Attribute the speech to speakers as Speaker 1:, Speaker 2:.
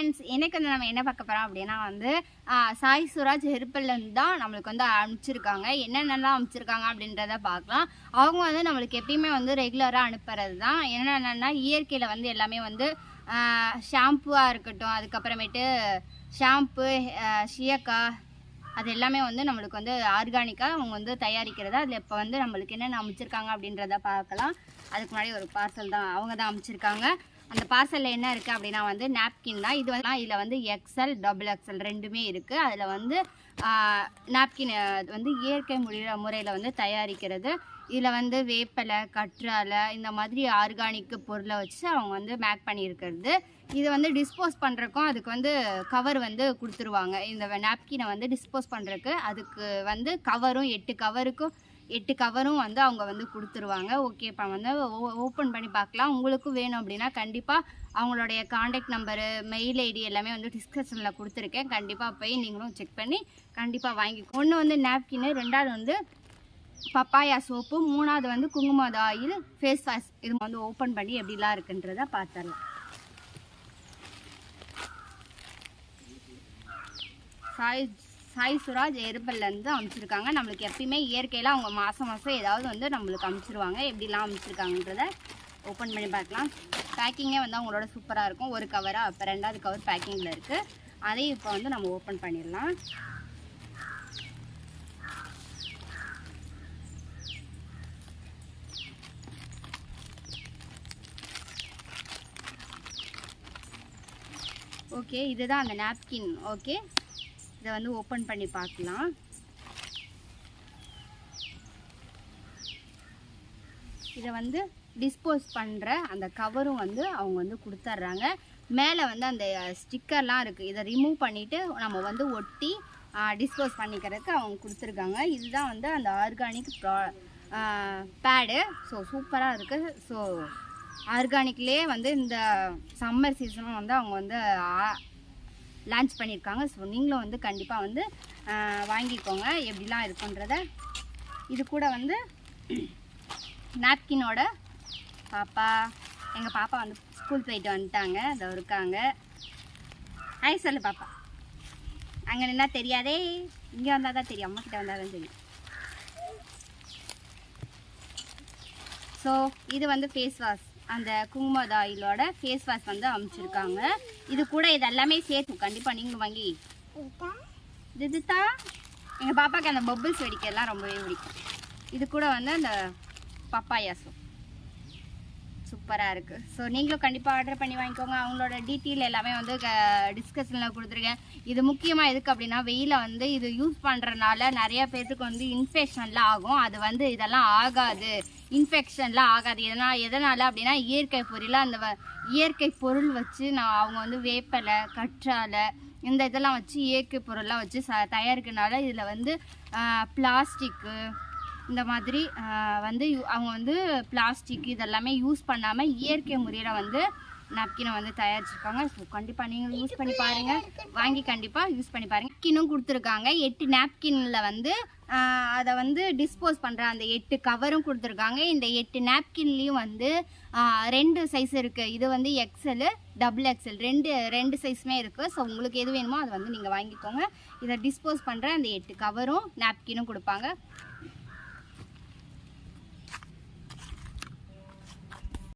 Speaker 1: Friends, எனக்கு வந்து நம்ம என்ன பார்க்க போகிறோம் அப்படின்னா வந்து சாய் சுராஜ் ஹெர்பல்லேருந்து தான் நம்மளுக்கு வந்து அனுப்பிச்சிருக்காங்க. என்னென்னலாம் அனுப்பிச்சிருக்காங்க அப்படின்றத பார்க்கலாம். அவங்க வந்து நம்மளுக்கு எப்பயுமே வந்து ரெகுலராக அனுப்புறது தான். என்னென்னா இயற்கையில் வந்து எல்லாமே வந்து ஷாம்புவாக இருக்கட்டும், அதுக்கப்புறமேட்டு ஷாம்பு, ஷியக்காய், அது எல்லாமே வந்து நம்மளுக்கு வந்து ஆர்கானிக்காக அவங்க வந்து தயாரிக்கிறது. அதில் இப்போ வந்து நம்மளுக்கு என்னென்ன அமைச்சிருக்காங்க அப்படின்றத பார்க்கலாம். அதுக்கு முன்னாடி ஒரு பார்சல் தான் அவங்க தான் அமைச்சிருக்காங்க. அந்த பார்சலில் என்ன இருக்குது அப்படின்னா வந்து நாப்கின் தான். இது வந்து இதில் வந்து எக்ஸ்எல், XXL ரெண்டுமே இருக்குது. அதில் வந்து நாப்கின் வந்து இயற்கை முறையில் வந்து தயாரிக்கிறது. இதில் வந்து வேப்பலை, கற்றாழை, இந்த மாதிரி ஆர்கானிக் பொருளை வச்சு அவங்க வந்து மேக் பண்ணியிருக்கிறது. இதை வந்து டிஸ்போஸ் பண்ணுறக்கும் அதுக்கு வந்து கவர் வந்து கொடுத்துருவாங்க. இந்த நாப்கினை வந்து டிஸ்போஸ் பண்ணுறதுக்கு அதுக்கு வந்து கவரும் 8 கவரும் வந்து அவங்க வந்து கொடுத்துருவாங்க. ஓகே, இப்போ வந்து ஓப்பன் பண்ணி பார்க்கலாம். உங்களுக்கும் வேணும் அப்படின்னா கண்டிப்பாக அவங்களுடைய காண்டாக்ட் நம்பரு, மெயில் ஐடி எல்லாமே வந்து டிஸ்கிரிப்ஷனில் கொடுத்துருக்கேன். கண்டிப்பாக போய் நீங்களும் செக் பண்ணி கண்டிப்பாக வாங்கிக்கோ. ஒன்று வந்து நாப்கின்னு, ரெண்டாவது வந்து பப்பாயா சோப்பு, மூணாவது வந்து குங்குமம் ஆயில், ஃபேஸ் வாஷ். இது வந்து ஓப்பன் பண்ணி எப்படிலாம் இருக்குன்றத பார்த்துடலாம். சாய் சுராஜ் ஹெர்பல்லேருந்து அனுப்பிச்சிருக்காங்க. நம்மளுக்கு எப்பயுமே இயற்கையில் அவங்க மாதம் ஏதாவது வந்து நம்மளுக்கு அனுப்பிச்சிருவாங்க. எப்படிலாம் அனுப்பிச்சிருக்காங்கன்றத ஓப்பன் பண்ணி பார்க்கலாம். பேக்கிங்கே வந்து அவங்களோட சூப்பராக இருக்கும். ஒரு கவராக, அப்போ ரெண்டாவது கவர் பேக்கிங்கில் இருக்குது. அதையும் இப்போ வந்து நம்ம ஓப்பன் பண்ணிடலாம். ஓகே, இதுதான் அந்த நாப்கின். ஓகே, இதை வந்து ஓப்பன் பண்ணி பார்க்கலாம். இதை வந்து டிஸ்போஸ் பண்ணுற அந்த கவரும் வந்து அவங்க வந்து கொடுத்துட்றாங்க. மேலே வந்து அந்த ஸ்டிக்கர்லாம் இருக்குது. இதை ரிமூவ் பண்ணிவிட்டு நம்ம வந்து ஒட்டி டிஸ்போஸ் பண்ணிக்கிறதுக்கு அவங்க கொடுத்துருக்காங்க. இதுதான் வந்து அந்த ஆர்கானிக் பேடு. ஸோ சூப்பராக இருக்குது. ஸோ ஆர்கானிக்லேயே வந்து இந்த சம்மர் சீசனும் வந்து அவங்க வந்து லான்ச் பண்ணியிருக்காங்க. ஸோ நீங்களும் வந்து கண்டிப்பாக வந்து வாங்கிக்கோங்க எப்படிலாம் இருக்குன்றத. இது கூட வந்து நாப்கினோட எங்கள் பாப்பா வந்து ஸ்கூல் போயிட்டு வந்துட்டாங்க. அதை இருக்காங்க. ஹாய் சொல்லு பாப்பா. அங்கே நின்னா தெரியாதே, இங்கே வந்தால் தான் தெரியும், அம்மா கிட்ட வந்தால் தான் தெரியும். ஸோ இது வந்து ஃபேஸ் வாஷ், அந்த குங்குமம் ஆயிலோட ஃபேஸ் வாஷ் வந்து அமைச்சிருக்காங்க. இது கூட இது எல்லாமே சேர்த்து கண்டிப்பாக நீங்களும் வாங்கி. இதுதான் எங்கள் பாப்பாவுக்கு அந்த பபிள்ஸ் வெடிக்கிறதுலாம் ரொம்பவே பிடிக்கும். இது கூட வந்து அந்த பப்பாயா சோப் சூப்பராக இருக்குது. ஸோ நீங்களும் கண்டிப்பாக ஆர்டர் பண்ணி வாங்கிக்கோங்க. அவங்களோட டீட்டெயில் எல்லாமே வந்து டிஸ்கஷனில் கொடுத்துருக்கேன். இது முக்கியமாக எதுக்கு அப்படின்னா வெயில வந்து இது யூஸ் பண்ணுறதுனால நிறைய பேர்த்துக்கு வந்து இன்ஃபெக்ஷன்லாம் ஆகும். அது வந்து இதெல்லாம் ஆகாது, இன்ஃபெக்ஷன்லாம் ஆகாது. எதனால் அப்படின்னா இயற்கை பொருள் வச்சு அவங்க வந்து வேப்பலை, கற்றாழை, இந்த இதெல்லாம் வச்சு இயற்கை பொருள்லாம் வச்சு தயாரிக்கிறதுனால இதில் வந்து பிளாஸ்டிக்கு, இந்த மாதிரி வந்து அவங்க வந்து பிளாஸ்டிக் இதெல்லாமே யூஸ் பண்ணாமல் இயற்கை முறையில் வந்து நாப்கினை வந்து தயாரிச்சிருக்காங்க. ஸோ கண்டிப்பாக நீங்களும் யூஸ் பண்ணி பாருங்கள், வாங்கி கண்டிப்பாக யூஸ் பண்ணி பாருங்கள். நாப்கினும் கொடுத்துருக்காங்க. 8 நாப்கினில் வந்து அதை வந்து டிஸ்போஸ் பண்ணுற அந்த 8 கவரும் கொடுத்துருக்காங்க. இந்த 8 நாப்கின்லேயும் வந்து 2 சைஸ் இருக்குது. இது வந்து XL, XXL ரெண்டு சைஸுமே இருக்குது. ஸோ உங்களுக்கு எது வேணுமோ அதை வந்து நீங்கள் வாங்கிக்கோங்க. இதை டிஸ்போஸ் பண்ணுற அந்த 8 கவரும் நாப்கினும் கொடுப்பாங்க.